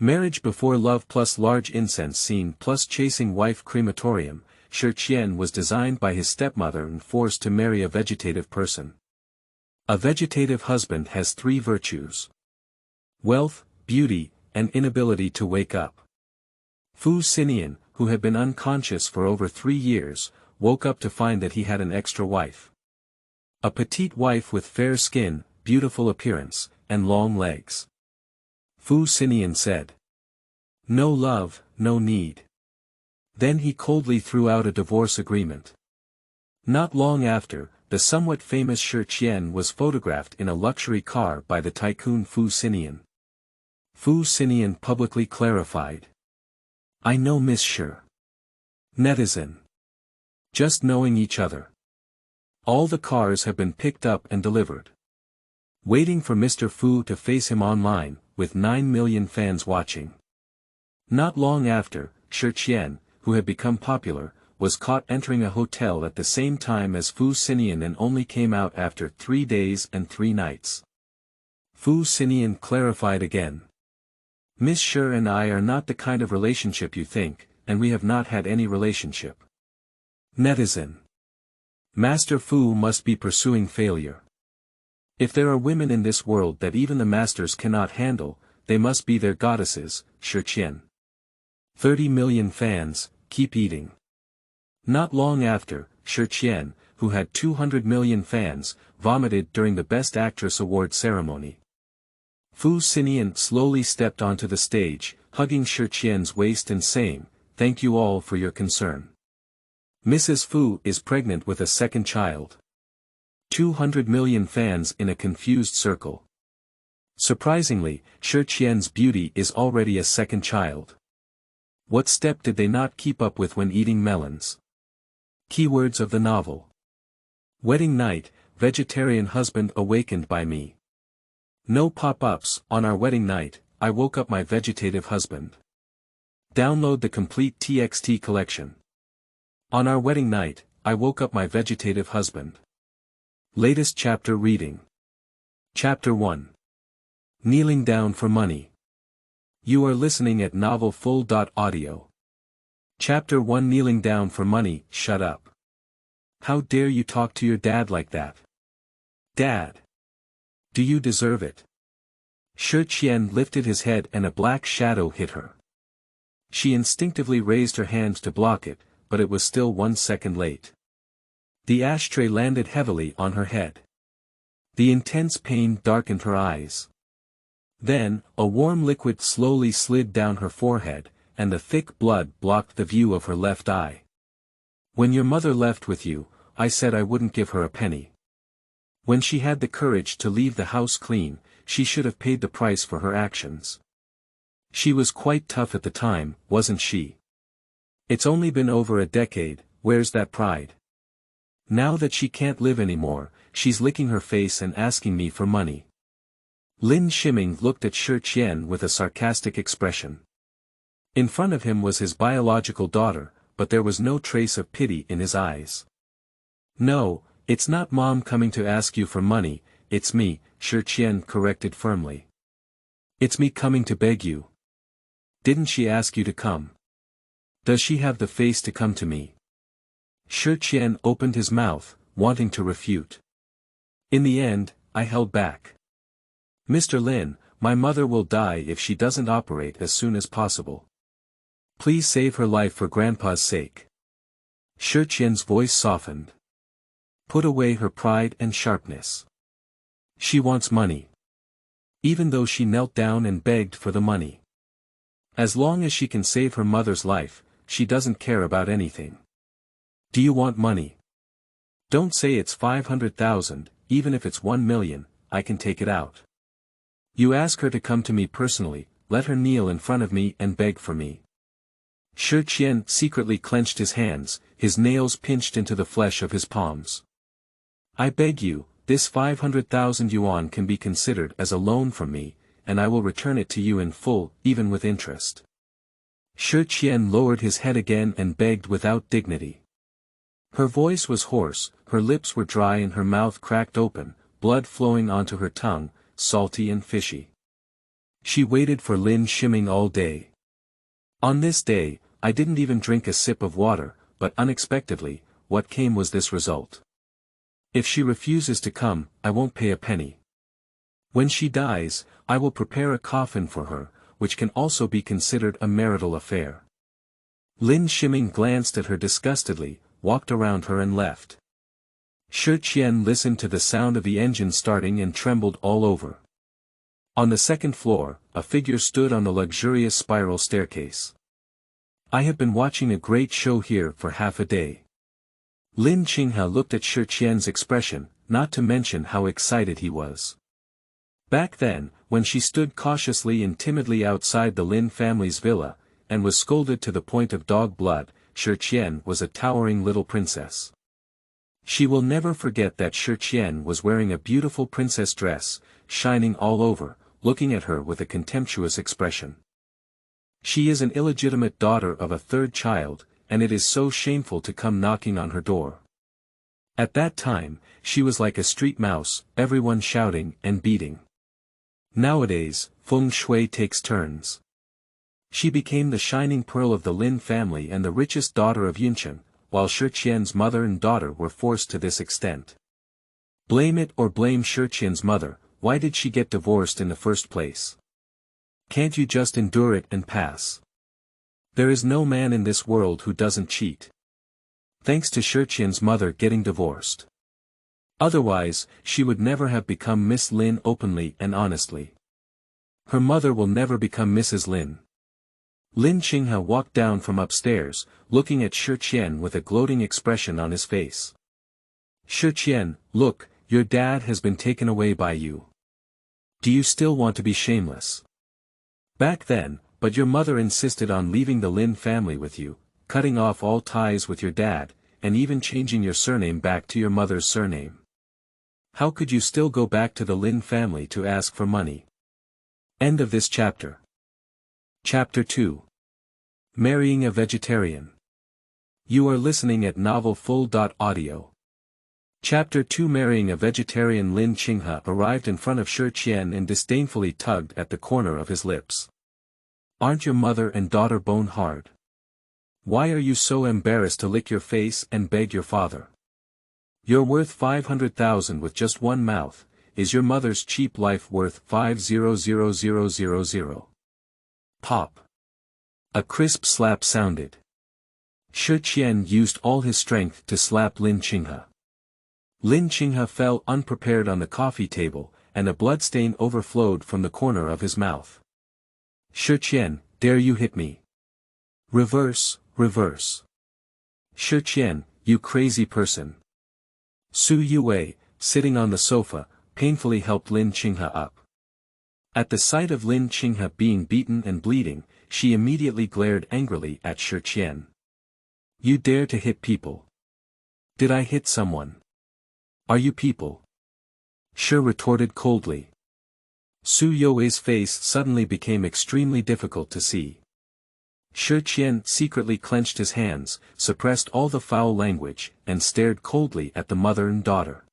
Marriage before Love+Large Incense Scene+Chasing wife Crematorium, Shi Qian was designed by his stepmother and forced to marry a vegetative person. A vegetative husband has three virtues: wealth, beauty, and inability to wake up. Sinian, who had been unconscious for over 3 years, woke up to find that he had an extra wife. A petite wife with fair skin, beautiful appearance, and long legs. Sinian said. No love, no need. Then he coldly threw out a divorce agreement. Not long after, the somewhat famous Shi Qian was photographed in a luxury car by the tycoon Sinian. Sinian publicly clarified. I know Miss Shi. Netizen. Just knowing each other. All the cars have been picked up and delivered. Waiting for Mr. Fu to face him online, with 9 million fans watching. Not long after, Shi Qian, who had become popular, was caught entering a hotel at the same time as Sinian and only came out after 3 days and 3 nights. Sinian clarified again. Miss Shi and I are not the kind of relationship you think, and we have not had any relationship. Netizen. Master Fu must be pursuing failure. If there are women in this world that even the masters cannot handle, they must be their goddesses, Shi Qian. 30 million fans, keep eating. Not long after, Shi Qian, who had 200 million fans, vomited during the Best Actress Award ceremony. Sinian slowly stepped onto the stage, hugging Shi Qian's waist and saying, "Thank you all for your concern. Mrs. Fu is pregnant with a second child." 200 million fans in a confused circle. Surprisingly, Shi Qian's beauty is already a second child. What step did they not keep up with when eating melons? Keywords of the novel. Wedding night, vegetarian husband awakened by me. No pop-ups. On our wedding night, I woke up my vegetative husband. Download the complete TXT collection. On our wedding night, I woke up my vegetative husband. Latest chapter reading. Chapter 1. Kneeling down for money. You are listening at novelfull.audio. Chapter 1. Kneeling down for money. Shut up. How dare you talk to your dad like that? Dad. Do you deserve it? Shi Qian lifted his head and a black shadow hit her. She instinctively raised her hand to block it, but it was still 1 second late. The ashtray landed heavily on her head. The intense pain darkened her eyes. Then, a warm liquid slowly slid down her forehead, and the thick blood blocked the view of her left eye. When your mother left with you, I said I wouldn't give her a penny. When she had the courage to leave the house clean, she should have paid the price for her actions. She was quite tough at the time, wasn't she? It's only been over a decade, where's that pride? Now that she can't live anymore, she's licking her face and asking me for money. Lin Shiming looked at Shi Qian with a sarcastic expression. In front of him was his biological daughter, but there was no trace of pity in his eyes. No, it's not Mom coming to ask you for money, it's me, Shi Qian corrected firmly. It's me coming to beg you. Didn't she ask you to come? Does she have the face to come to me? Shi Qian opened his mouth, wanting to refute. In the end, I held back. Mr. Lin, my mother will die if she doesn't operate as soon as possible. Please save her life for Grandpa's sake. Shi Qian's voice softened. Put away her pride and sharpness. She wants money. Even though she knelt down and begged for the money. As long as she can save her mother's life, she doesn't care about anything. Do you want money? Don't say it's 500,000, even if it's 1 million, I can take it out. You ask her to come to me personally, let her kneel in front of me and beg for me. Shi Qian secretly clenched his hands, his nails pinched into the flesh of his palms. I beg you, this 500,000 yuan can be considered as a loan from me, and I will return it to you in full, even with interest. Shi Qian lowered his head again and begged without dignity. Her voice was hoarse, her lips were dry and her mouth cracked open, blood flowing onto her tongue, salty and fishy. She waited for Lin Shiming all day. On this day, I didn't even drink a sip of water, but unexpectedly, what came was this result. If she refuses to come, I won't pay a penny. When she dies, I will prepare a coffin for her, which can also be considered a marital affair. Lin Shiming glanced at her disgustedly, walked around her and left. Shi Qian listened to the sound of the engine starting and trembled all over. On the second floor, a figure stood on the luxurious spiral staircase. I have been watching a great show here for half a day. Lin Qinghe looked at Shi Qian's expression, not to mention how excited he was. Back then, when she stood cautiously and timidly outside the Lin family's villa, and was scolded to the point of dog blood, Shi Qian was a towering little princess. She will never forget that Shi Qian was wearing a beautiful princess dress, shining all over, looking at her with a contemptuous expression. She is an illegitimate daughter of a third child, and it is so shameful to come knocking on her door. At that time, she was like a street mouse, everyone shouting and beating. Nowadays, feng shui takes turns. She became the shining pearl of the Lin family and the richest daughter of Yunqian, while Shi Qian's mother and daughter were forced to this extent. Blame it or blame Shi Qian's mother. Why did she get divorced in the first place? Can't you just endure it and pass? There is no man in this world who doesn't cheat. Thanks to Shi Qian's mother getting divorced. Otherwise, she would never have become Miss Lin openly and honestly. Her mother will never become Mrs. Lin. Lin Qinghe walked down from upstairs, looking at Shi Qian with a gloating expression on his face. Shi Qian, look, your dad has been taken away by you. Do you still want to be shameless? Back then, but your mother insisted on leaving the Lin family with you, cutting off all ties with your dad, and even changing your surname back to your mother's surname. How could you still go back to the Lin family to ask for money? End of this chapter. Chapter 2. Marrying a Vegetarian. You are listening at novelfull.audio. Chapter 2. Marrying a Vegetarian. Lin Qinghe arrived in front of Shi Qian and disdainfully tugged at the corner of his lips. Aren't your mother and daughter bone hard? Why are you so embarrassed to lick your face and beg your father? You're worth 500,000 with just one mouth. Is your mother's cheap life worth 500,000? Pop. A crisp slap sounded. Shi Qian used all his strength to slap Lin Qinghe. Lin Qinghe fell unprepared on the coffee table, and a bloodstain overflowed from the corner of his mouth. Shi Qian, dare you hit me? Reverse, reverse. Shi Qian, you crazy person. Su Yue, sitting on the sofa, painfully helped Lin Qinghe up. At the sight of Lin Qinghe being beaten and bleeding, she immediately glared angrily at Shi Qian. You dare to hit people? Did I hit someone? Are you people? Shi retorted coldly. Su You's face suddenly became extremely difficult to see. Shi Qian secretly clenched his hands, suppressed all the foul language, and stared coldly at the mother and daughter.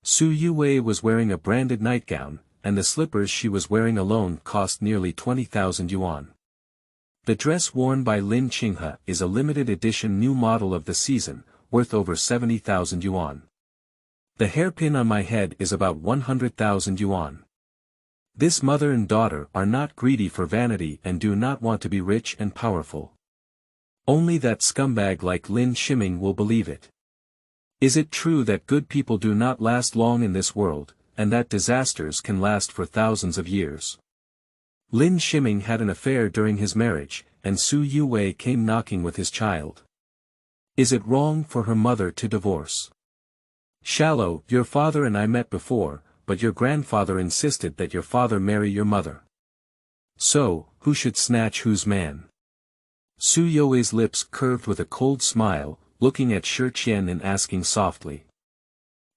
Su Yue was wearing a branded nightgown, and the slippers she was wearing alone cost nearly 20,000 yuan. The dress worn by Lin Qinghe is a limited edition new model of the season, worth over 70,000 yuan. The hairpin on my head is about 100,000 yuan. This mother and daughter are not greedy for vanity and do not want to be rich and powerful. Only that scumbag like Lin Shiming will believe it. Is it true that good people do not last long in this world, and that disasters can last for thousands of years? Lin Shiming had an affair during his marriage, and Su Yue came knocking with his child. Is it wrong for her mother to divorce? Shallow, your father and I met before, but your grandfather insisted that your father marry your mother. So, who should snatch whose man? Su You's lips curved with a cold smile, looking at Shi Qian and asking softly.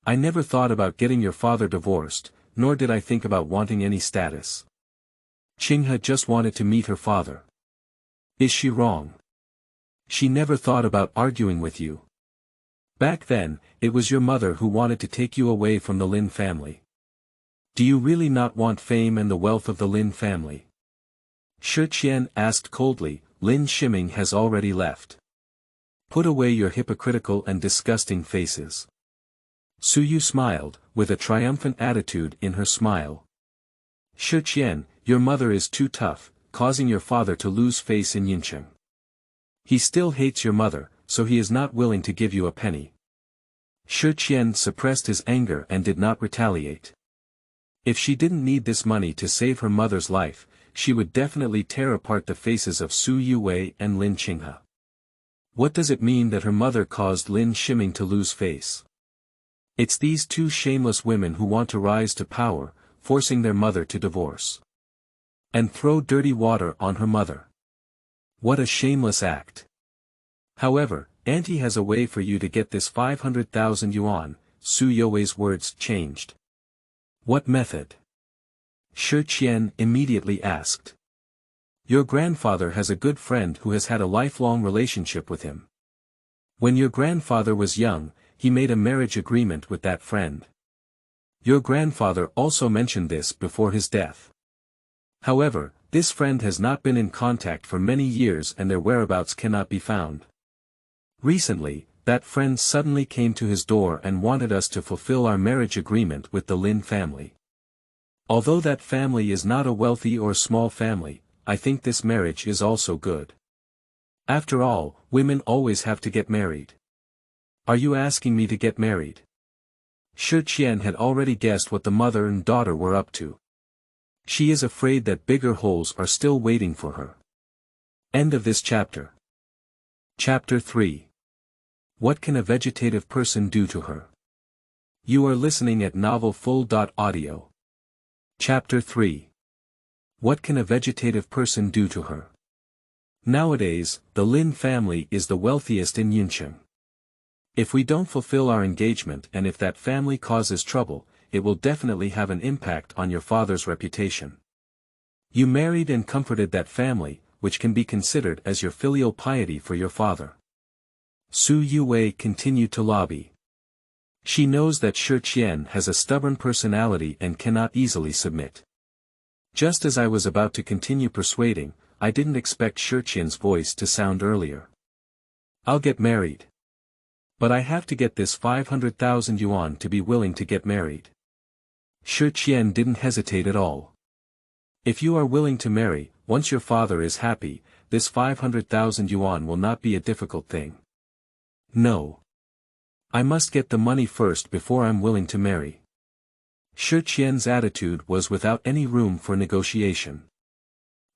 I never thought about getting your father divorced, nor did I think about wanting any status. Qinghe just wanted to meet her father. Is she wrong? She never thought about arguing with you. Back then, it was your mother who wanted to take you away from the Lin family. Do you really not want fame and the wealth of the Lin family? Shi Qian asked coldly. Lin Shiming has already left. Put away your hypocritical and disgusting faces. Su Yu smiled, with a triumphant attitude in her smile. Shi Qian, your mother is too tough, causing your father to lose face in Yincheng. He still hates your mother, so he is not willing to give you a penny. Shi Qian suppressed his anger and did not retaliate. If she didn't need this money to save her mother's life, she would definitely tear apart the faces of Su Yuwei and Lin Qinghe. What does it mean that her mother caused Lin Shiming to lose face? It's these two shameless women who want to rise to power, forcing their mother to divorce. And throw dirty water on her mother. What a shameless act. However, Auntie has a way for you to get this 500,000 yuan, Su Yuwei's words changed. What method? Shi Qian immediately asked. Your grandfather has a good friend who has had a lifelong relationship with him. When your grandfather was young, he made a marriage agreement with that friend. Your grandfather also mentioned this before his death. However, this friend has not been in contact for many years and their whereabouts cannot be found. Recently, that friend suddenly came to his door and wanted us to fulfill our marriage agreement with the Lin family. Although that family is not a wealthy or small family, I think this marriage is also good. After all, women always have to get married. Are you asking me to get married? Shi Qian had already guessed what the mother and daughter were up to. She is afraid that bigger holes are still waiting for her. End of this chapter. Chapter 3. What can a vegetative person do to her? You are listening at novelfull.audio. Chapter 3. What can a vegetative person do to her? Nowadays, the Lin family is the wealthiest in Yincheng. If we don't fulfill our engagement and if that family causes trouble, it will definitely have an impact on your father's reputation. You married and comforted that family, which can be considered as your filial piety for your father. Su Yuwei continued to lobby. She knows that Shi Qian has a stubborn personality and cannot easily submit. Just as I was about to continue persuading, I didn't expect Shi Qian's voice to sound earlier. I'll get married. But I have to get this 500,000 yuan to be willing to get married. Shi Qian didn't hesitate at all. If you are willing to marry, once your father is happy, this 500,000 yuan will not be a difficult thing. No. I must get the money first before I'm willing to marry. Shi Qian's attitude was without any room for negotiation.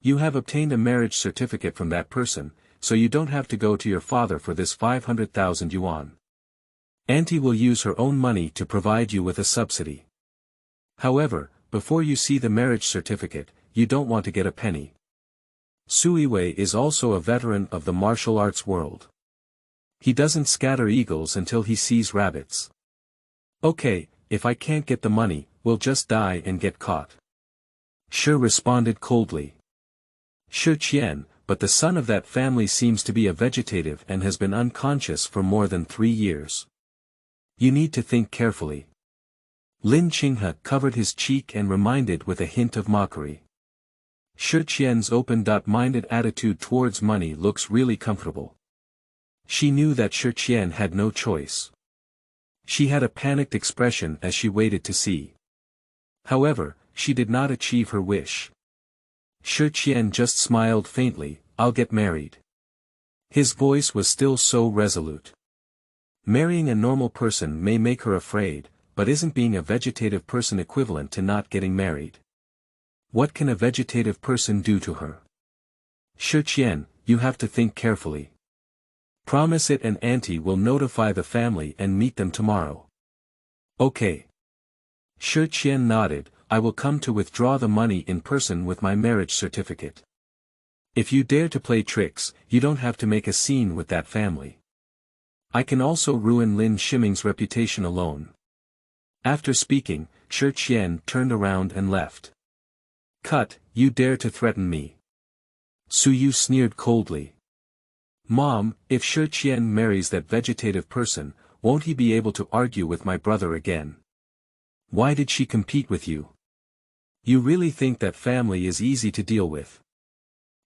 You have obtained a marriage certificate from that person, so you don't have to go to your father for this 500,000 yuan. Auntie will use her own money to provide you with a subsidy. However, before you see the marriage certificate, you don't want to get a penny. Su Yuwei is also a veteran of the martial arts world. He doesn't scatter eagles until he sees rabbits. Okay, if I can't get the money, we'll just die and get caught. Shi responded coldly. Shi Qian, but the son of that family seems to be a vegetative and has been unconscious for more than 3 years. You need to think carefully. Lin Qinghe covered his cheek and reminded with a hint of mockery. Shi Qian's open-minded attitude towards money looks really comfortable. She knew that Shi Qian had no choice. She had a panicked expression as she waited to see. However, she did not achieve her wish. Shi Qian just smiled faintly. I'll get married. His voice was still so resolute. Marrying a normal person may make her afraid, but isn't being a vegetative person equivalent to not getting married? What can a vegetative person do to her? Shi Qian, you have to think carefully. Promise it and Auntie will notify the family and meet them tomorrow. Okay. Shi Qian nodded. I will come to withdraw the money in person with my marriage certificate. If you dare to play tricks, you don't have to make a scene with that family. I can also ruin Lin Shiming's reputation alone. After speaking, Shi Qian turned around and left. Cut, you dare to threaten me. Su Yu sneered coldly. Mom, if Shi Qian marries that vegetative person, won't he be able to argue with my brother again? Why did she compete with you? You really think that family is easy to deal with?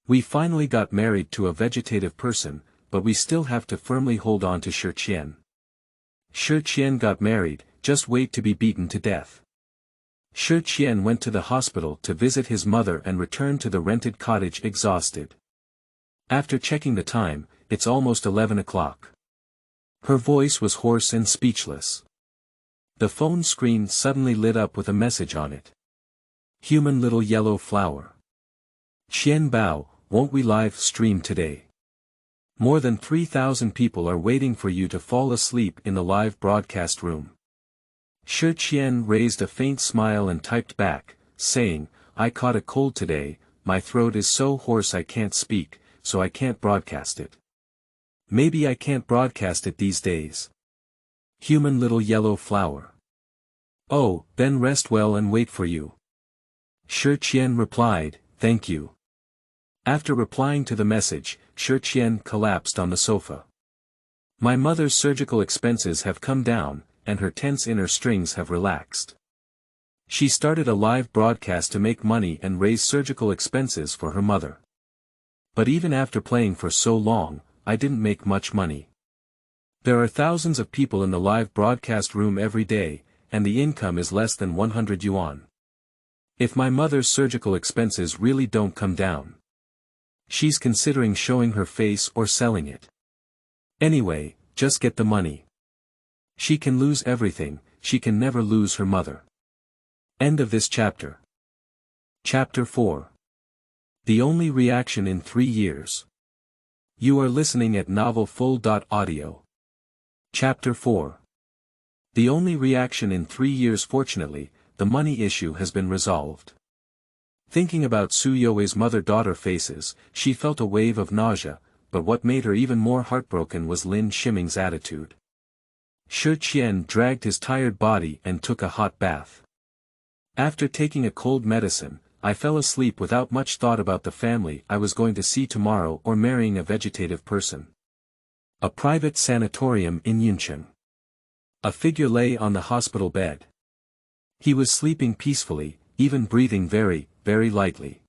We finally got married to a vegetative person, but we still have to firmly hold on to Shi Qian. Shi Qian got married, just wait to be beaten to death. Shi Qian went to the hospital to visit his mother and returned to the rented cottage exhausted. After checking the time, it's almost 11 o'clock. Her voice was hoarse and speechless. The phone screen suddenly lit up with a message on it. Human little yellow flower. Qian Bao, won't we live stream today? More than 3,000 people are waiting for you to fall asleep in the live broadcast room. Shi Qian raised a faint smile and typed back, saying, I caught a cold today, my throat is so hoarse I can't speak, so I can't broadcast it. Maybe I can't broadcast it these days. Human little yellow flower. Oh, then rest well and wait for you. Shi Qian replied, thank you. After replying to the message, Shi Qian collapsed on the sofa. My mother's surgical expenses have come down, and her tense inner strings have relaxed. She started a live broadcast to make money and raise surgical expenses for her mother. But even after playing for so long, I didn't make much money. There are thousands of people in the live broadcast room every day, and the income is less than 100 yuan. If my mother's surgical expenses really don't come down, she's considering showing her face or selling it. Anyway, just get the money. She can lose everything, she can never lose her mother. End of this chapter. Chapter 4. The only reaction in 3 years. You are listening at novelfull.audio. Chapter 4. The only reaction in 3 years. Fortunately, the money issue has been resolved. Thinking about Su You's mother-daughter faces, she felt a wave of nausea, but what made her even more heartbroken was Lin Shiming's attitude. Shi Qian dragged his tired body and took a hot bath. After taking a cold medicine, I fell asleep without much thought about the family I was going to see tomorrow or marrying a vegetative person. A private sanatorium in Yuncheng. A figure lay on the hospital bed. He was sleeping peacefully, even breathing very, very lightly.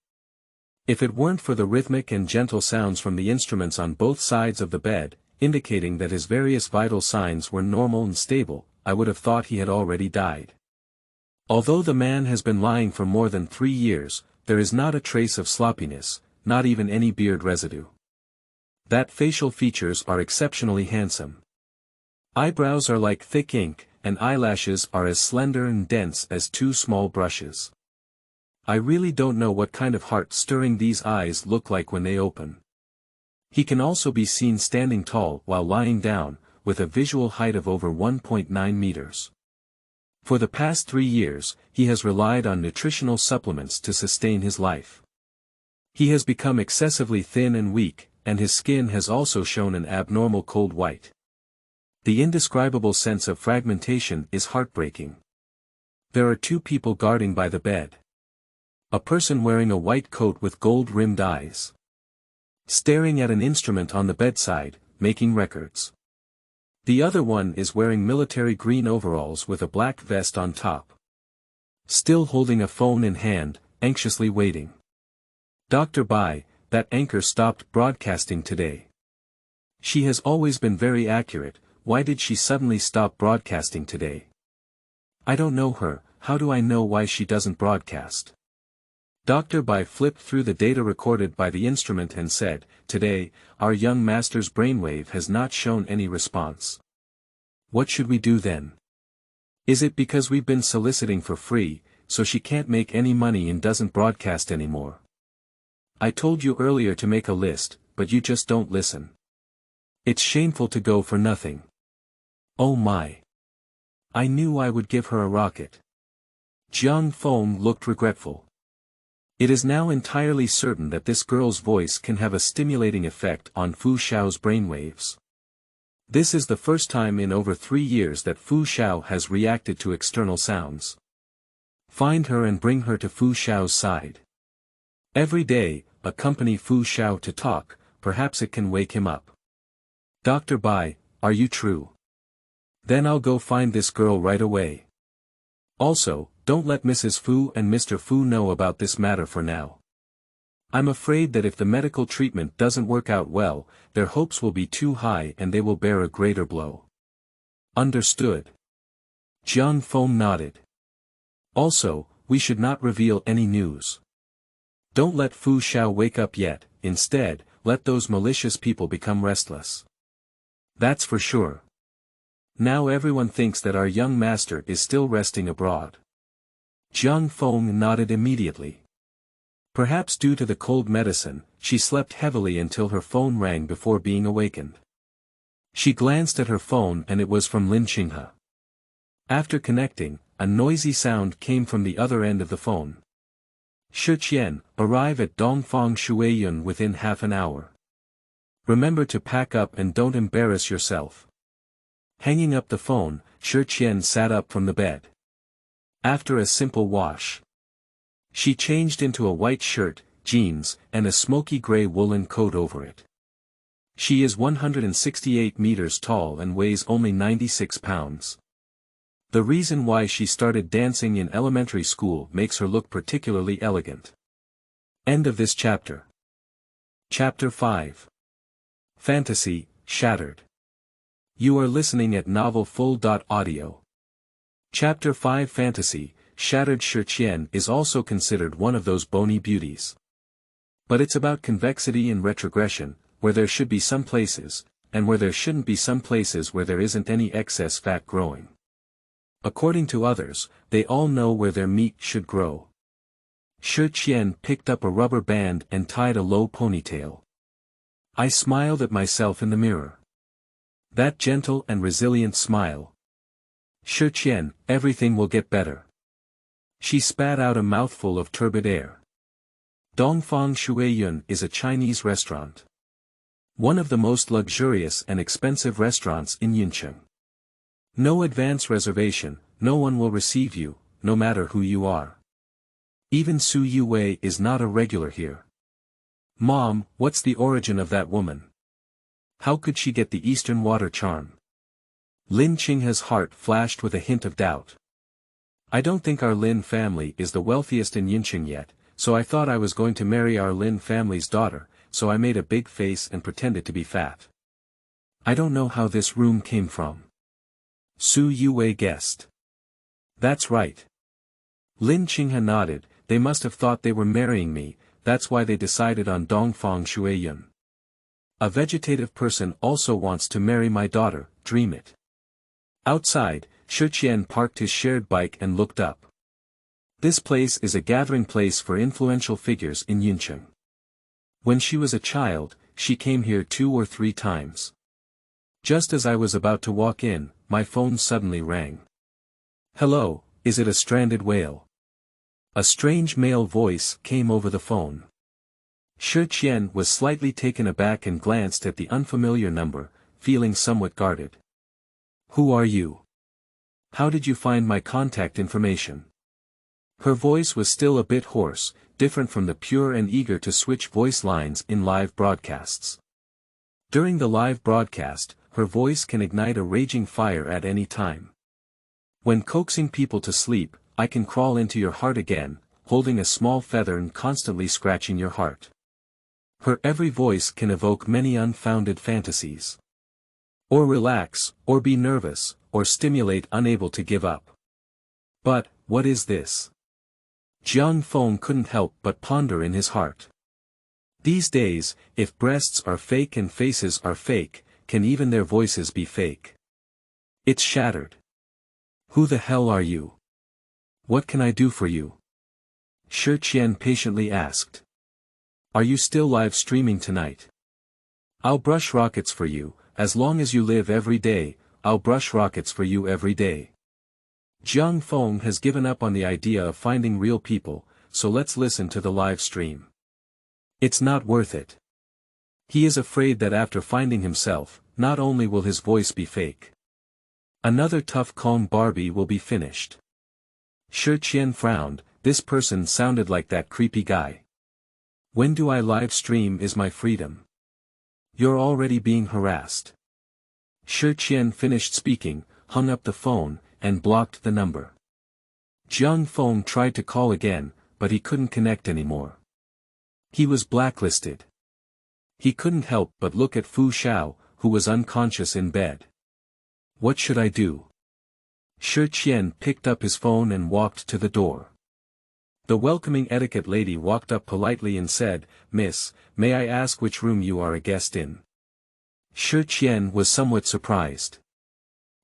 If it weren't for the rhythmic and gentle sounds from the instruments on both sides of the bed, indicating that his various vital signs were normal and stable, I would have thought he had already died. Although the man has been lying for more than 3 years, there is not a trace of sloppiness, not even any beard residue. That facial features are exceptionally handsome. Eyebrows are like thick ink, and eyelashes are as slender and dense as 2 small brushes. I really don't know what kind of heart-stirring these eyes look like when they open. He can also be seen standing tall while lying down, with a visual height of over 1.9 meters. For the past 3 years, he has relied on nutritional supplements to sustain his life. He has become excessively thin and weak, and his skin has also shown an abnormal cold white. The indescribable sense of fragmentation is heartbreaking. There are 2 people guarding by the bed. A person wearing a white coat with gold-rimmed eyes, staring at an instrument on the bedside, making records. The other one is wearing military green overalls with a black vest on top, still holding a phone in hand, anxiously waiting. Dr. Bai, that anchor stopped broadcasting today. She has always been very accurate, why did she suddenly stop broadcasting today? I don't know her, how do I know why she doesn't broadcast? Dr. Bai flipped through the data recorded by the instrument and said, today, our young master's brainwave has not shown any response. What should we do then? Is it because we've been soliciting for free, so she can't make any money and doesn't broadcast anymore? I told you earlier to make a list, but you just don't listen. It's shameful to go for nothing. Oh my. I knew I would give her a rocket. Jiang Feng looked regretful. It is now entirely certain that this girl's voice can have a stimulating effect on Fu Xiao's brainwaves. This is the first time in over 3 years that Fu Xiao has reacted to external sounds. Find her and bring her to Fu Xiao's side. Every day, accompany Fu Xiao to talk, perhaps it can wake him up. Dr. Bai, are you true? Then I'll go find this girl right away. Also, don't let Mrs. Fu and Mr. Fu know about this matter for now. I'm afraid that if the medical treatment doesn't work out well, their hopes will be too high and they will bear a greater blow. Understood. Jiang Feng nodded. Also, we should not reveal any news. Don't let Fu Xiao wake up yet, instead, let those malicious people become restless. That's for sure. Now everyone thinks that our young master is still resting abroad. Jiang Feng nodded immediately. Perhaps due to the cold medicine, she slept heavily until her phone rang before being awakened. She glanced at her phone and it was from Lin Qinghe. After connecting, a noisy sound came from the other end of the phone. Shi Qian, arrive at Dongfang Shuiyun within half an hour. Remember to pack up and don't embarrass yourself. Hanging up the phone, Shi Qian sat up from the bed. After a simple wash, she changed into a white shirt, jeans, and a smoky gray woolen coat over it. She is 168 meters tall and weighs only 96 pounds. The reason why she started dancing in elementary school makes her look particularly elegant. End of this chapter. Chapter 5. Fantasy, Shattered. You are listening at novelfull.audio. Chapter 5 Fantasy, Shattered. Shi Qian is also considered one of those bony beauties. But it's about convexity and retrogression, where there should be some places, and where there shouldn't be some places where there isn't any excess fat growing. According to others, they all know where their meat should grow. Shi Qian picked up a rubber band and tied a low ponytail. I smiled at myself in the mirror. That gentle and resilient smile. Shi Qian, everything will get better. She spat out a mouthful of turbid air. Dongfang Shuiyun is a Chinese restaurant. One of the most luxurious and expensive restaurants in Yincheng. No advance reservation, no one will receive you, no matter who you are. Even Su Yue is not a regular here. Mom, what's the origin of that woman? How could she get the Eastern water charm? Lin Qinghe's heart flashed with a hint of doubt. I don't think our Lin family is the wealthiest in Yincheng yet, so I thought I was going to marry our Lin family's daughter, so I made a big face and pretended to be fat. I don't know how this room came from. Su Yue guessed. That's right. Lin Qinghe nodded, they must have thought they were marrying me, that's why they decided on Dongfang Shuiyun. A vegetative person also wants to marry my daughter, dream it. Outside, Shi Qian parked his shared bike and looked up. This place is a gathering place for influential figures in Yincheng. When she was a child, she came here 2 or 3 times. Just as I was about to walk in, my phone suddenly rang. Hello, is it a stranded whale? A strange male voice came over the phone. Shi Qian was slightly taken aback and glanced at the unfamiliar number, feeling somewhat guarded. Who are you? How did you find my contact information? Her voice was still a bit hoarse, different from the pure and eager to switch voice lines in live broadcasts. During the live broadcast, her voice can ignite a raging fire at any time. When coaxing people to sleep, I can crawl into your heart again, holding a small feather and constantly scratching your heart. Her every voice can evoke many unfounded fantasies. Or relax, or be nervous, or stimulate unable to give up. But, what is this? Jiang Feng couldn't help but ponder in his heart. These days, if breasts are fake and faces are fake, can even their voices be fake? It's shattered. Who the hell are you? What can I do for you? Shi Qian patiently asked. Are you still live streaming tonight? I'll brush rockets for you, as long as you live every day, I'll brush rockets for you every day. Jiang Feng has given up on the idea of finding real people, so let's listen to the live stream. It's not worth it. He is afraid that after finding himself, not only will his voice be fake. Another tough Kong Barbie will be finished. Shi Qian frowned, this person sounded like that creepy guy. When do I live stream is my freedom. You're already being harassed. Shi Qian finished speaking, hung up the phone, and blocked the number. Jiang Feng tried to call again, but he couldn't connect anymore. He was blacklisted. He couldn't help but look at Fu Xiao, who was unconscious in bed. What should I do? Shi Qian picked up his phone and walked to the door. The welcoming etiquette lady walked up politely and said, "Miss, may I ask which room you are a guest in?" Shi Qian was somewhat surprised.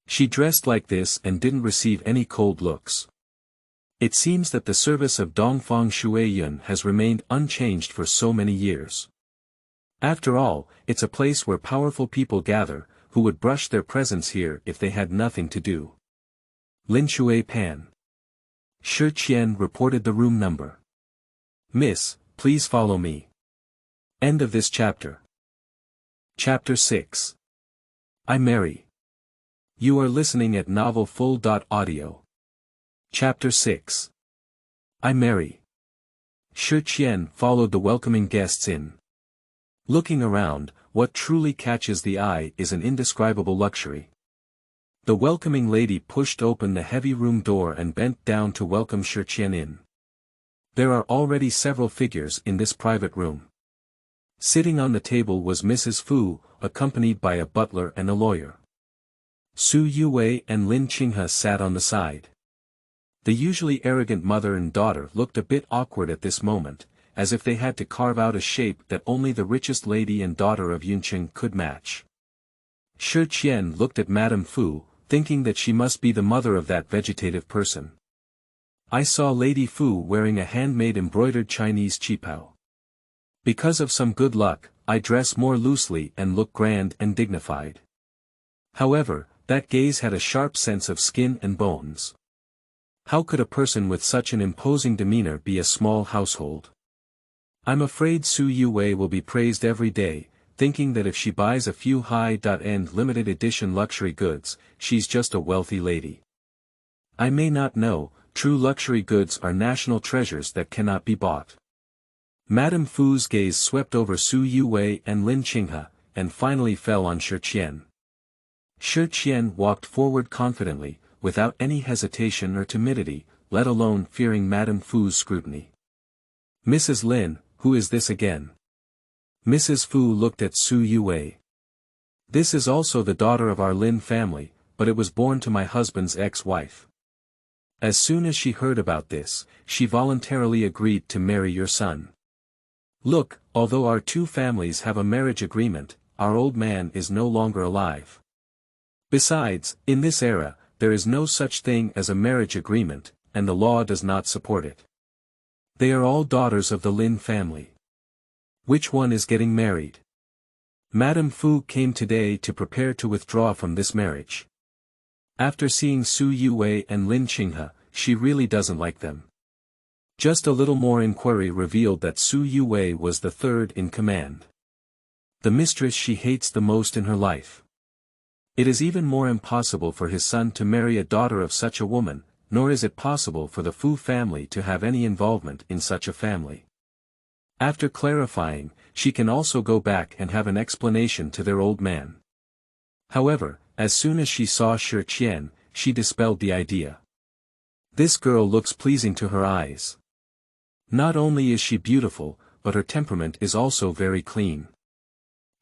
She dressed like this and didn't receive any cold looks. It seems that the service of Dongfang Shuiyun has remained unchanged for so many years. After all, it's a place where powerful people gather, who would brush their presence here if they had nothing to do. Lin Shui Pan. Shi Qian reported the room number. "Miss, please follow me." End of this chapter. Chapter 6. I Marry. You are listening at novelfull.audio. Chapter 6. I Marry. Shi Qian followed the welcoming guests in. Looking around, what truly catches the eye is an indescribable luxury. The welcoming lady pushed open the heavy room door and bent down to welcome Shi Qian in. There are already several figures in this private room. Sitting on the table was Mrs. Fu, accompanied by a butler and a lawyer. Su Yue and Lin Qinghe sat on the side. The usually arrogant mother and daughter looked a bit awkward at this moment, as if they had to carve out a shape that only the richest lady and daughter of Yunqing could match. Shi Qian looked at Madame Fu, thinking that she must be the mother of that vegetative person. I saw Lady Fu wearing a handmade embroidered Chinese qipao. Because of some good luck, I dress more loosely and look grand and dignified. However, that gaze had a sharp sense of skin and bones. How could a person with such an imposing demeanor be a small household? I'm afraid Su Yue will be praised every day, thinking that if she buys a few high-end limited edition luxury goods, she's just a wealthy lady. I may not know, true luxury goods are national treasures that cannot be bought. Madame Fu's gaze swept over Su Yue and Lin Qinghe, and finally fell on Shi Qian. Shi Qian walked forward confidently, without any hesitation or timidity, let alone fearing Madame Fu's scrutiny. "Mrs. Lin, who is this again?" Mrs. Fu looked at Su Yue. "This is also the daughter of our Lin family, but it was born to my husband's ex-wife. As soon as she heard about this, she voluntarily agreed to marry your son. Look, although our two families have a marriage agreement, our old man is no longer alive. Besides, in this era, there is no such thing as a marriage agreement, and the law does not support it. They are all daughters of the Lin family. Which one is getting married?" Madame Fu came today to prepare to withdraw from this marriage. After seeing Su Yue and Lin Qinghe, she really doesn't like them. Just a little more inquiry revealed that Su Yue was the third in command. The mistress she hates the most in her life. It is even more impossible for his son to marry a daughter of such a woman, nor is it possible for the Fu family to have any involvement in such a family. After clarifying, she can also go back and have an explanation to their old man. However, as soon as she saw Shi Qian, she dispelled the idea. This girl looks pleasing to her eyes. Not only is she beautiful, but her temperament is also very clean.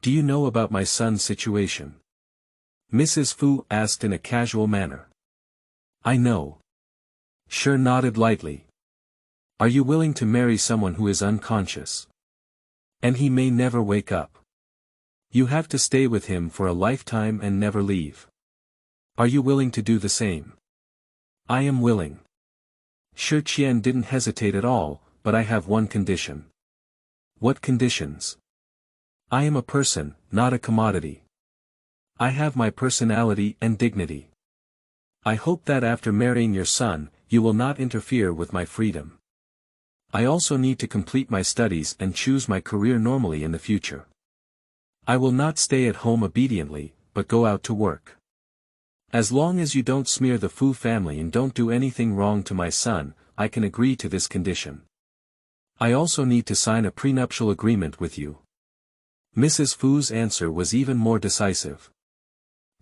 "Do you know about my son's situation?" Mrs. Fu asked in a casual manner. "I know." Shi nodded lightly. "Are you willing to marry someone who is unconscious? And he may never wake up. You have to stay with him for a lifetime and never leave. Are you willing to do the same?" "I am willing." Shi Qian didn't hesitate at all, "but I have one condition." "What conditions?" "I am a person, not a commodity. I have my personality and dignity. I hope that after marrying your son, you will not interfere with my freedom. I also need to complete my studies and choose my career normally in the future. I will not stay at home obediently, but go out to work. As long as you don't smear the Fu family and don't do anything wrong to my son, I can agree to this condition. I also need to sign a prenuptial agreement with you." Mrs. Fu's answer was even more decisive.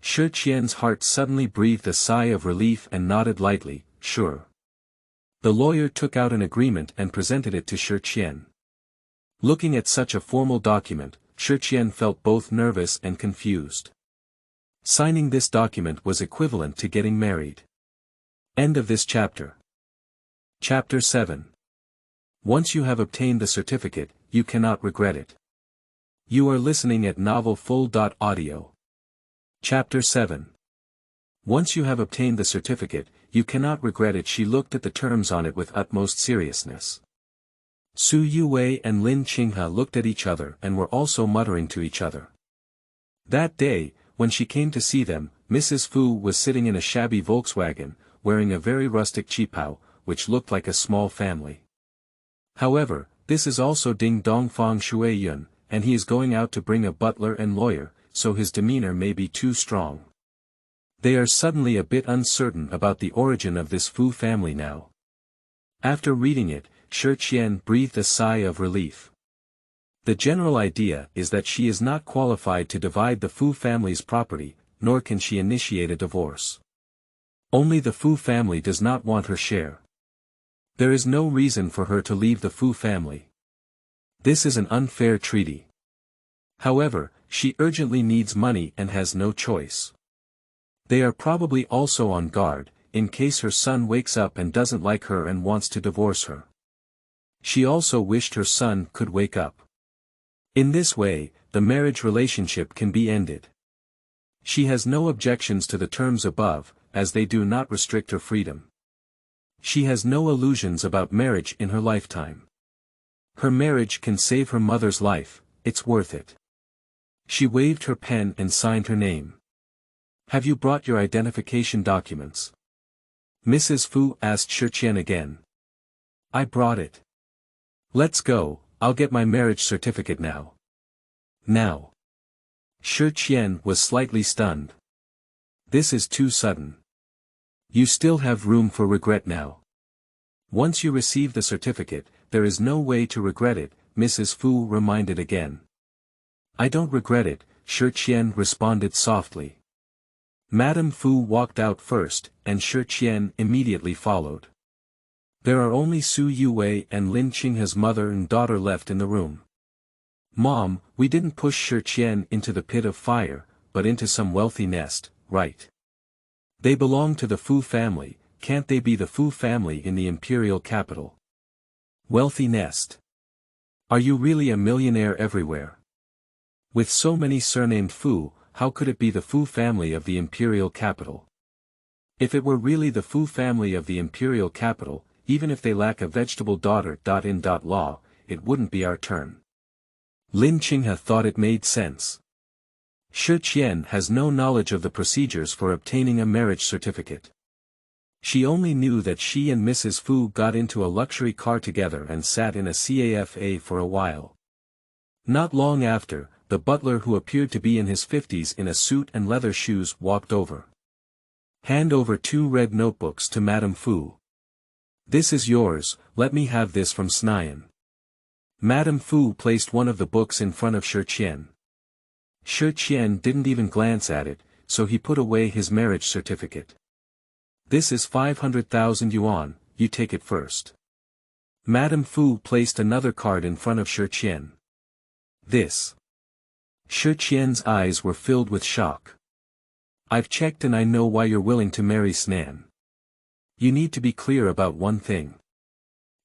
Shi Qian's heart suddenly breathed a sigh of relief and nodded lightly, "Sure. The lawyer took out an agreement and presented it to Shi Qian. Looking at such a formal document, Shi Qian felt both nervous and confused. Signing this document was equivalent to getting married. End of this chapter. Chapter 7. Once you have obtained the certificate, you cannot regret it. You are listening at novelfull.audio. Chapter 7. Once you have obtained the certificate, you cannot regret it. She looked at the terms on it with utmost seriousness. Su Yuwei and Lin Qinghe looked at each other and were also muttering to each other. That day, when she came to see them, Mrs. Fu was sitting in a shabby Volkswagen, wearing a very rustic qipao, which looked like a small family. However, this is also Ding Dong Fang Shui Yun, and he is going out to bring a butler and lawyer, so his demeanor may be too strong. They are suddenly a bit uncertain about the origin of this Fu family now. After reading it, Shi Qian breathed a sigh of relief. The general idea is that she is not qualified to divide the Fu family's property, nor can she initiate a divorce. Only the Fu family does not want her share. There is no reason for her to leave the Fu family. This is an unfair treaty. However, she urgently needs money and has no choice. They are probably also on guard, in case her son wakes up and doesn't like her and wants to divorce her. She also wished her son could wake up. In this way, the marriage relationship can be ended. She has no objections to the terms above, as they do not restrict her freedom. She has no illusions about marriage in her lifetime. Her marriage can save her mother's life, it's worth it. She waved her pen and signed her name. Have you brought your identification documents? Mrs. Fu asked Shi Qian again. I brought it. Let's go, I'll get my marriage certificate now. Now. Shi Qian was slightly stunned. This is too sudden. You still have room for regret now. Once you receive the certificate, there is no way to regret it, Mrs. Fu reminded again. I don't regret it, Shi Qian responded softly. Madame Fu walked out first, and Shi Qian immediately followed. There are only Su Yuwei and Lin Qinghe's mother and daughter left in the room. Mom, we didn't push Shi Qian into the pit of fire, but into some wealthy nest, right? They belong to the Fu family, can't they be the Fu family in the imperial capital? Wealthy nest. Are you really a millionaire everywhere? With so many surnamed Fu, how could it be the Fu family of the imperial capital? If it were really the Fu family of the imperial capital, even if they lack a vegetable daughter. In law, it wouldn't be our turn. Lin Qinghe thought it made sense. Shi Qian has no knowledge of the procedures for obtaining a marriage certificate. She only knew that she and Mrs. Fu got into a luxury car together and sat in a cafe for a while. Not long after, the butler who appeared to be in his 50s in a suit and leather shoes walked over. Hand over 2 red notebooks to Madame Fu. This is yours, let me have this from Sinian. Madame Fu placed one of the books in front of Shi Qian. Shi Qian didn't even glance at it, so he put away his marriage certificate. This is 500,000 yuan, you take it first. Madame Fu placed another card in front of Shi Qian. This. Shi Qian's eyes were filled with shock. I've checked and I know why you're willing to marry Snan. You need to be clear about one thing.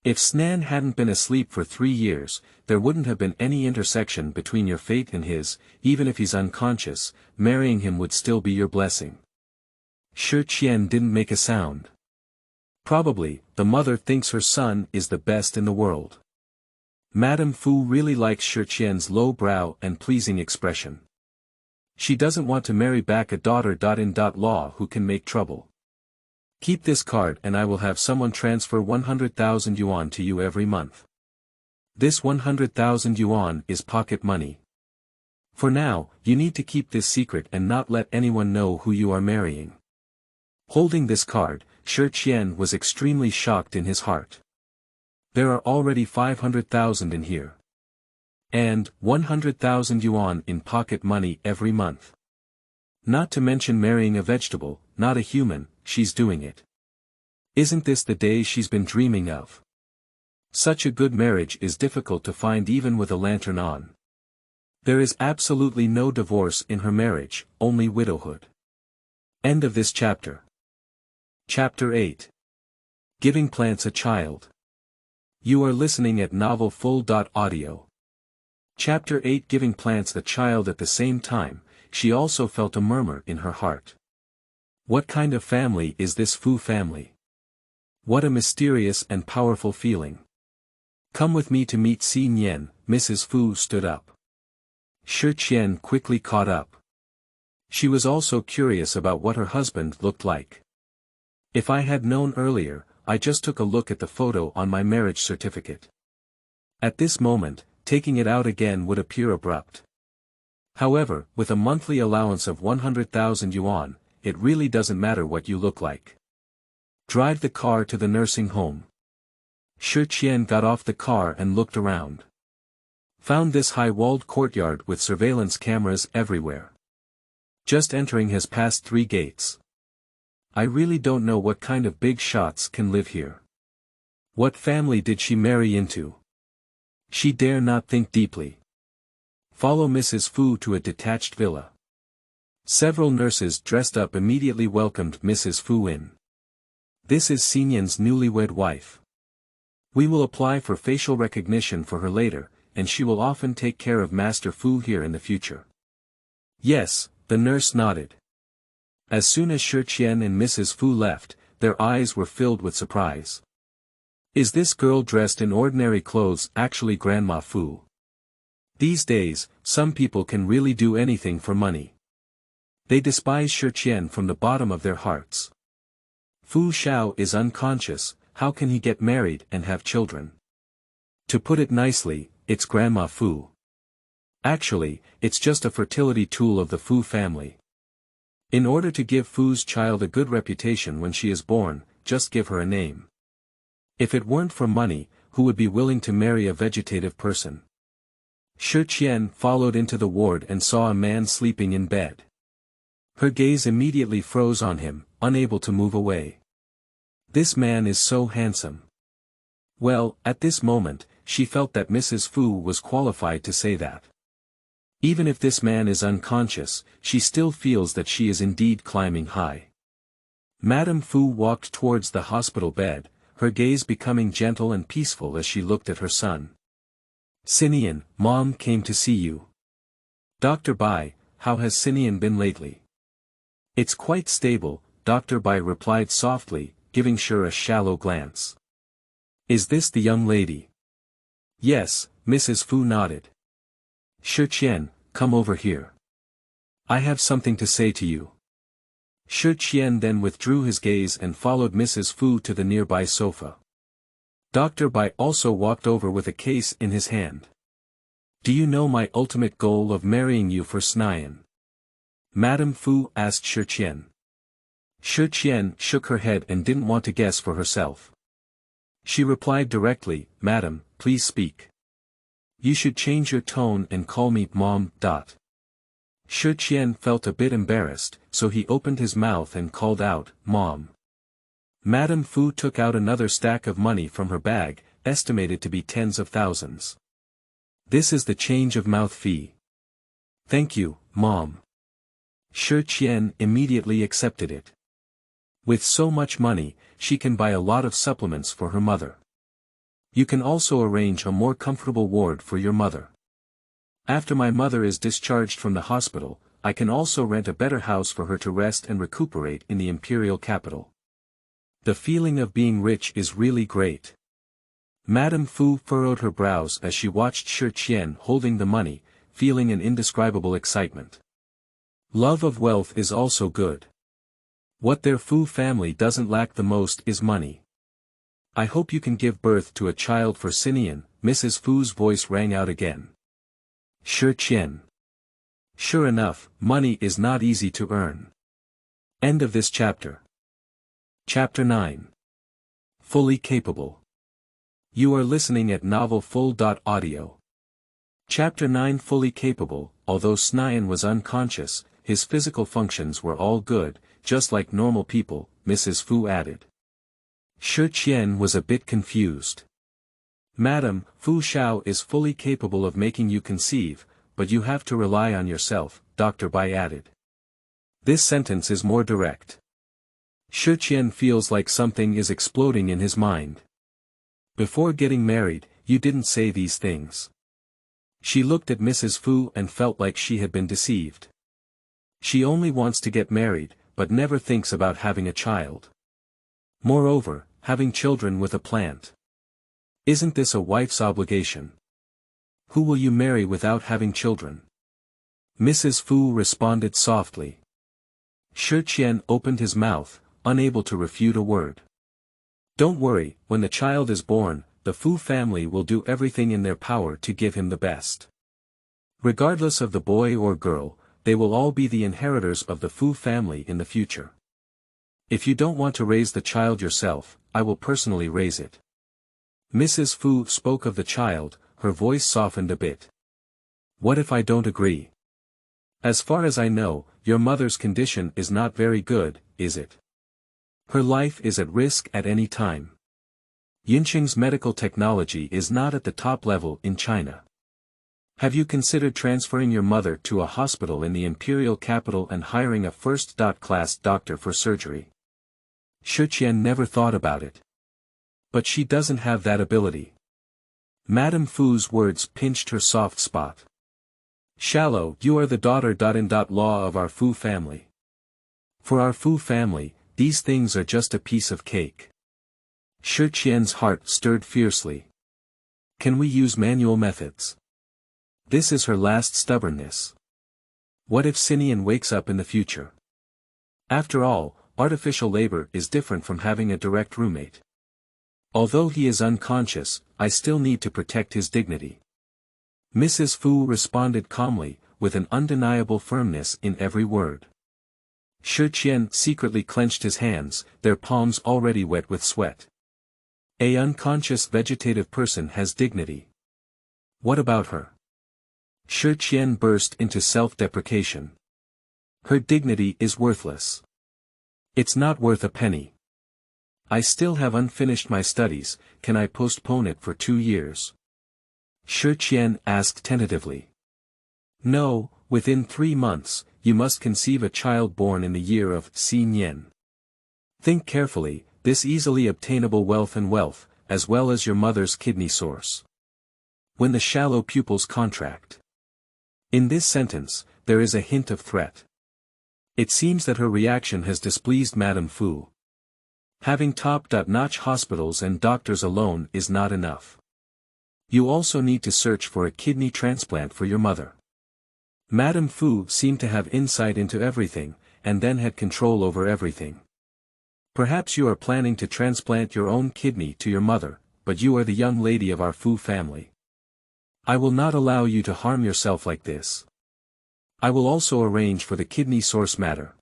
If Snan hadn't been asleep for 3 years, there wouldn't have been any intersection between your fate and his, even if he's unconscious, marrying him would still be your blessing. Shi Qian didn't make a sound. Probably, the mother thinks her son is the best in the world. Madame Fu really likes Shi Qian's low brow and pleasing expression. She doesn't want to marry back a daughter. In law who can make trouble. Keep this card and I will have someone transfer 100,000 yuan to you every month. This 100,000 yuan is pocket money. For now, you need to keep this secret and not let anyone know who you are marrying. Holding this card, Shi Qian was extremely shocked in his heart. There are already 500,000 in here. And, 100,000 yuan in pocket money every month. Not to mention marrying a vegetable, not a human, she's doing it. Isn't this the day she's been dreaming of? Such a good marriage is difficult to find even with a lantern on. There is absolutely no divorce in her marriage, only widowhood. End of this chapter. Chapter 8. Giving Plants a Child. You are listening at Novel Full.audio. Chapter 8. Giving plants a child. At the same time, she also felt a murmur in her heart. What kind of family is this Fu family? What a mysterious and powerful feeling. Come with me to meet Sinian. Mrs. Fu stood up. Shi Qian quickly caught up. She was also curious about what her husband looked like. If I had known earlier, I just took a look at the photo on my marriage certificate. At this moment, taking it out again would appear abrupt. However, with a monthly allowance of 100,000 yuan, it really doesn't matter what you look like. Drive the car to the nursing home. Shi Qian got off the car and looked around. Found this high-walled courtyard with surveillance cameras everywhere. Just entering has passed 3 gates. I really don't know what kind of big shots can live here. What family did she marry into? She dare not think deeply. Follow Mrs. Fu to a detached villa. Several nurses dressed up immediately welcomed Mrs. Fu in. This is Sinian's newlywed wife. We will apply for facial recognition for her later, and she will often take care of Master Fu here in the future. Yes, the nurse nodded. As soon as Shi Qian and Mrs. Fu left, their eyes were filled with surprise. Is this girl dressed in ordinary clothes actually Grandma Fu? These days, some people can really do anything for money. They despise Shi Qian from the bottom of their hearts. Fu Xiao is unconscious, how can he get married and have children? To put it nicely, it's Grandma Fu. Actually, it's just a fertility tool of the Fu family. In order to give Fu's child a good reputation when she is born, just give her a name. If it weren't for money, who would be willing to marry a vegetative person? Shi Qian followed into the ward and saw a man sleeping in bed. Her gaze immediately froze on him, unable to move away. This man is so handsome. Well, at this moment, she felt that Mrs. Fu was qualified to say that. Even if this man is unconscious, she still feels that she is indeed climbing high. Madame Fu walked towards the hospital bed, her gaze becoming gentle and peaceful as she looked at her son. Sinian, Mom came to see you. Dr. Bai, how has Sinian been lately? It's quite stable, Dr. Bai replied softly, giving Shi a shallow glance. Is this the young lady? Yes, Mrs. Fu nodded. Shi Qian, come over here. I have something to say to you. Shi Qian then withdrew his gaze and followed Mrs. Fu to the nearby sofa. Dr. Bai also walked over with a case in his hand. Do you know my ultimate goal of marrying you for Sinian? Madame Fu asked Shi Qian. Shi Qian shook her head and didn't want to guess for herself. She replied directly, Madam, please speak. You should change your tone and call me Mom. Shi Qian felt a bit embarrassed, so he opened his mouth and called out, Mom. Madame Fu took out another stack of money from her bag, estimated to be tens of thousands. This is the change of mouth fee. Thank you, Mom. Shi Qian immediately accepted it. With so much money, she can buy a lot of supplements for her mother. You can also arrange a more comfortable ward for your mother. After my mother is discharged from the hospital, I can also rent a better house for her to rest and recuperate in the imperial capital. The feeling of being rich is really great. Madame Fu furrowed her brows as she watched Shi Qian holding the money, feeling an indescribable excitement. Love of wealth is also good. What their Fu family doesn't lack the most is money. I hope you can give birth to a child for Sinian. Mrs. Fu's voice rang out again. Shi Qian. Sure enough, money is not easy to earn. End of this chapter. Chapter 9. Fully Capable. You are listening at Novel Full.audio. Chapter 9. Fully Capable. Although Sinian was unconscious, his physical functions were all good, just like normal people, Mrs. Fu added. Shi Qian was a bit confused. Madam, Fu Xiao is fully capable of making you conceive, but you have to rely on yourself, Dr. Bai added. This sentence is more direct. Shi Qian feels like something is exploding in his mind. Before getting married, you didn't say these things. She looked at Mrs. Fu and felt like she had been deceived. She only wants to get married, but never thinks about having a child. Moreover, having children with a plant. Isn't this a wife's obligation? Who will you marry without having children? Mrs. Fu responded softly. Shi Qian opened his mouth, unable to refute a word. Don't worry, when the child is born, the Fu family will do everything in their power to give him the best. Regardless of the boy or girl, they will all be the inheritors of the Fu family in the future. If you don't want to raise the child yourself, I will personally raise it. Mrs. Fu spoke of the child, her voice softened a bit. What if I don't agree? As far as I know, your mother's condition is not very good, is it? Her life is at risk at any time. Yinqing's medical technology is not at the top level in China. Have you considered transferring your mother to a hospital in the imperial capital and hiring a first-class doctor for surgery? Shi Qian never thought about it. But she doesn't have that ability. Madame Fu's words pinched her soft spot. Shallow, you are the daughter-in-law of our Fu family. For our Fu family, these things are just a piece of cake. Shi Qian's heart stirred fiercely. Can we use manual methods? This is her last stubbornness. What if Sinian wakes up in the future? After all, artificial labor is different from having a direct roommate. Although he is unconscious, I still need to protect his dignity. Mrs. Fu responded calmly, with an undeniable firmness in every word. Shi Qian secretly clenched his hands, their palms already wet with sweat. An unconscious vegetative person has dignity. What about her? Shi Qian burst into self-deprecation. Her dignity is worthless. It's not worth a penny. I still have unfinished my studies, can I postpone it for 2 years? Shi Qian asked tentatively. No, within 3 months, you must conceive a child born in the year of Sinian. Think carefully, this easily obtainable wealth, as well as your mother's kidney source. When the shallow pupils contract. In this sentence, there is a hint of threat. It seems that her reaction has displeased Madame Fu. Having top-notch hospitals and doctors alone is not enough. You also need to search for a kidney transplant for your mother. Madame Fu seemed to have insight into everything, and then had control over everything. Perhaps you are planning to transplant your own kidney to your mother, but you are the young lady of our Fu family. I will not allow you to harm yourself like this. I will also arrange for the kidney source matter.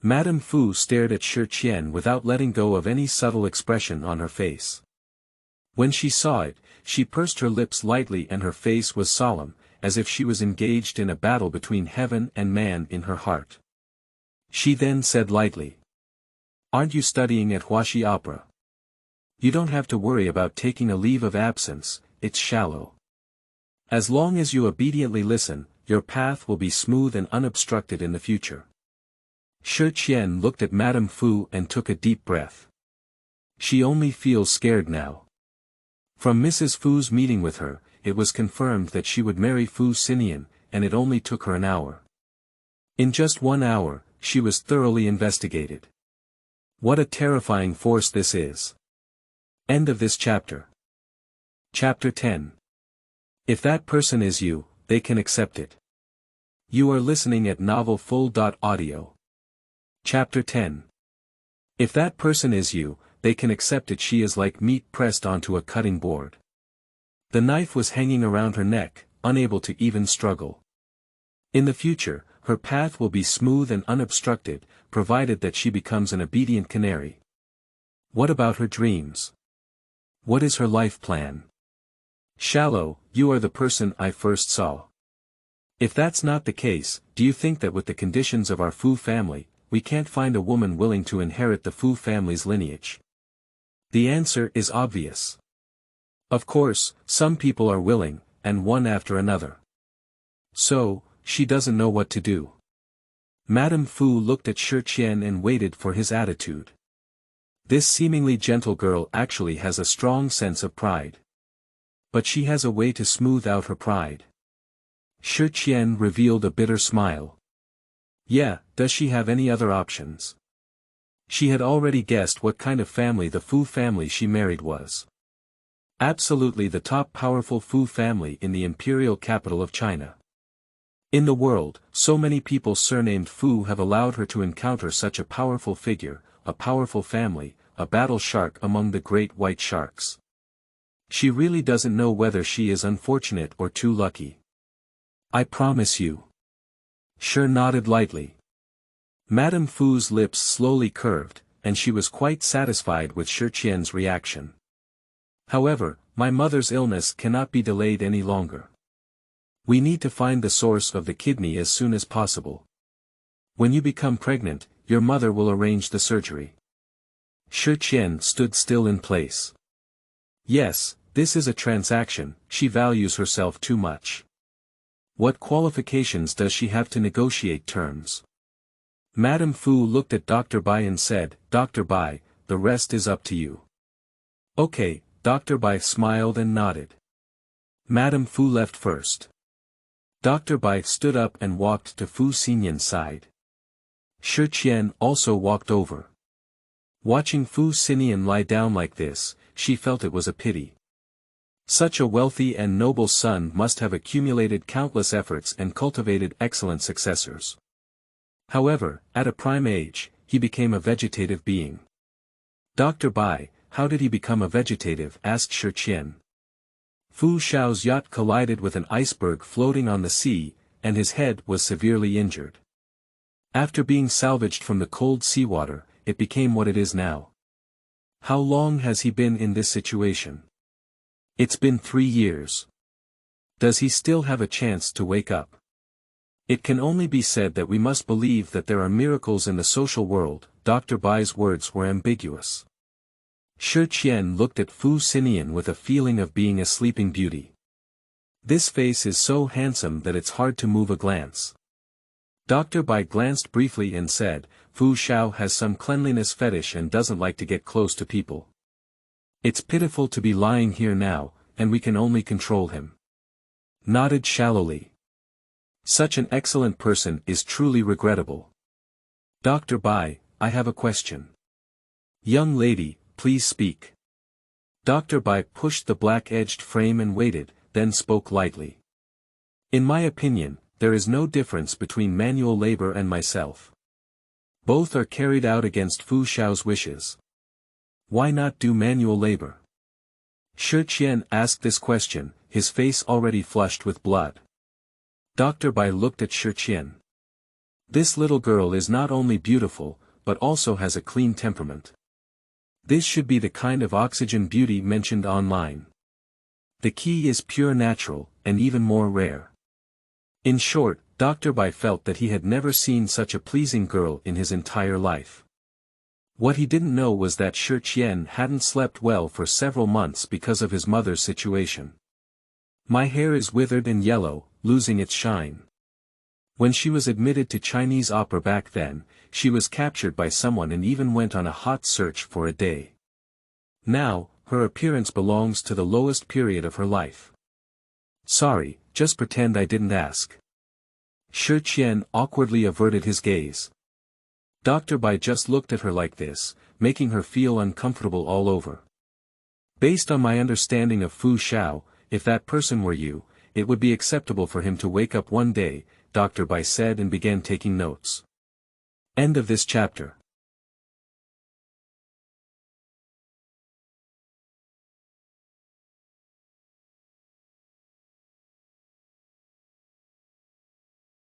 Madame Fu stared at Shi Qian without letting go of any subtle expression on her face. When she saw it, she pursed her lips lightly and her face was solemn, as if she was engaged in a battle between heaven and man in her heart. She then said lightly. Aren't you studying at Huaxi Opera? You don't have to worry about taking a leave of absence, it's shallow. As long as you obediently listen, your path will be smooth and unobstructed in the future. Shi Qian looked at Madame Fu and took a deep breath. She only feels scared now. From Mrs. Fu's meeting with her, it was confirmed that she would marry Fu Sinian, and it only took her an hour. In just 1 hour, she was thoroughly investigated. What a terrifying force this is. End of this chapter. Chapter 10. If that person is you, they can accept it. You are listening at novelfull.audio. Chapter 10. If that person is you, they can accept it. She is like meat pressed onto a cutting board. The knife was hanging around her neck, unable to even struggle. In the future, her path will be smooth and unobstructed, provided that she becomes an obedient canary. What about her dreams? What is her life plan? Shallow, you are the person I first saw. If that's not the case, do you think that with the conditions of our Fu family, we can't find a woman willing to inherit the Fu family's lineage? The answer is obvious. Of course, some people are willing, and one after another. So, she doesn't know what to do. Madame Fu looked at Shi Qian and waited for his attitude. This seemingly gentle girl actually has a strong sense of pride. But she has a way to smooth out her pride. Shi Qian revealed a bitter smile. Yeah, does she have any other options? She had already guessed what kind of family the Fu family she married was. Absolutely the top powerful Fu family in the imperial capital of China. In the world, so many people surnamed Fu have allowed her to encounter such a powerful figure, a powerful family, a battle shark among the great white sharks. She really doesn't know whether she is unfortunate or too lucky. I promise you. Shi nodded lightly. Madame Fu's lips slowly curved, and she was quite satisfied with Shi Qian's reaction. However, my mother's illness cannot be delayed any longer. We need to find the source of the kidney as soon as possible. When you become pregnant, your mother will arrange the surgery. Shi Qian stood still in place. Yes, this is a transaction, she values herself too much. What qualifications does she have to negotiate terms? Madame Fu looked at Dr. Bai and said, Dr. Bai, the rest is up to you. Okay, Dr. Bai smiled and nodded. Madame Fu left first. Dr. Bai stood up and walked to Fu Sinian's side. Shi Qian also walked over. Watching Fu Sinian lie down like this, she felt it was a pity. Such a wealthy and noble son must have accumulated countless efforts and cultivated excellent successors. However, at a prime age, he became a vegetative being. Dr. Bai, how did he become a vegetative? Asked Shi Qian. Fu Xiao's yacht collided with an iceberg floating on the sea, and his head was severely injured. After being salvaged from the cold seawater, it became what it is now. How long has he been in this situation? It's been 3 years. Does he still have a chance to wake up? It can only be said that we must believe that there are miracles in the social world. Dr. Bai's words were ambiguous. Shi Qian looked at Fu Sinian with a feeling of being a sleeping beauty. This face is so handsome that it's hard to move a glance. Dr. Bai glanced briefly and said, Fu Xiao has some cleanliness fetish and doesn't like to get close to people. It's pitiful to be lying here now, and we can only control him. Nodded shallowly. Such an excellent person is truly regrettable. Dr. Bai, I have a question. Young lady, please speak. Dr. Bai pushed the black-edged frame and waited, then spoke lightly. In my opinion, there is no difference between manual labor and myself. Both are carried out against Fu Xiao's wishes. Why not do manual labor? Shi Qian asked this question, his face already flushed with blood. Dr. Bai looked at Shi Qian. This little girl is not only beautiful, but also has a clean temperament. This should be the kind of oxygen beauty mentioned online. The key is pure natural, and even more rare. In short, Dr. Bai felt that he had never seen such a pleasing girl in his entire life. What he didn't know was that Shi Qian hadn't slept well for several months because of his mother's situation. My hair is withered and yellow, losing its shine. When she was admitted to Chinese opera back then, she was captured by someone and even went on a hot search for a day. Now, her appearance belongs to the lowest period of her life. Sorry, just pretend I didn't ask. Shi Qian awkwardly averted his gaze. Dr. Bai just looked at her like this, making her feel uncomfortable all over. Based on my understanding of Fu Xiao, if that person were you, it would be acceptable for him to wake up one day, Dr. Bai said and began taking notes. End of this chapter.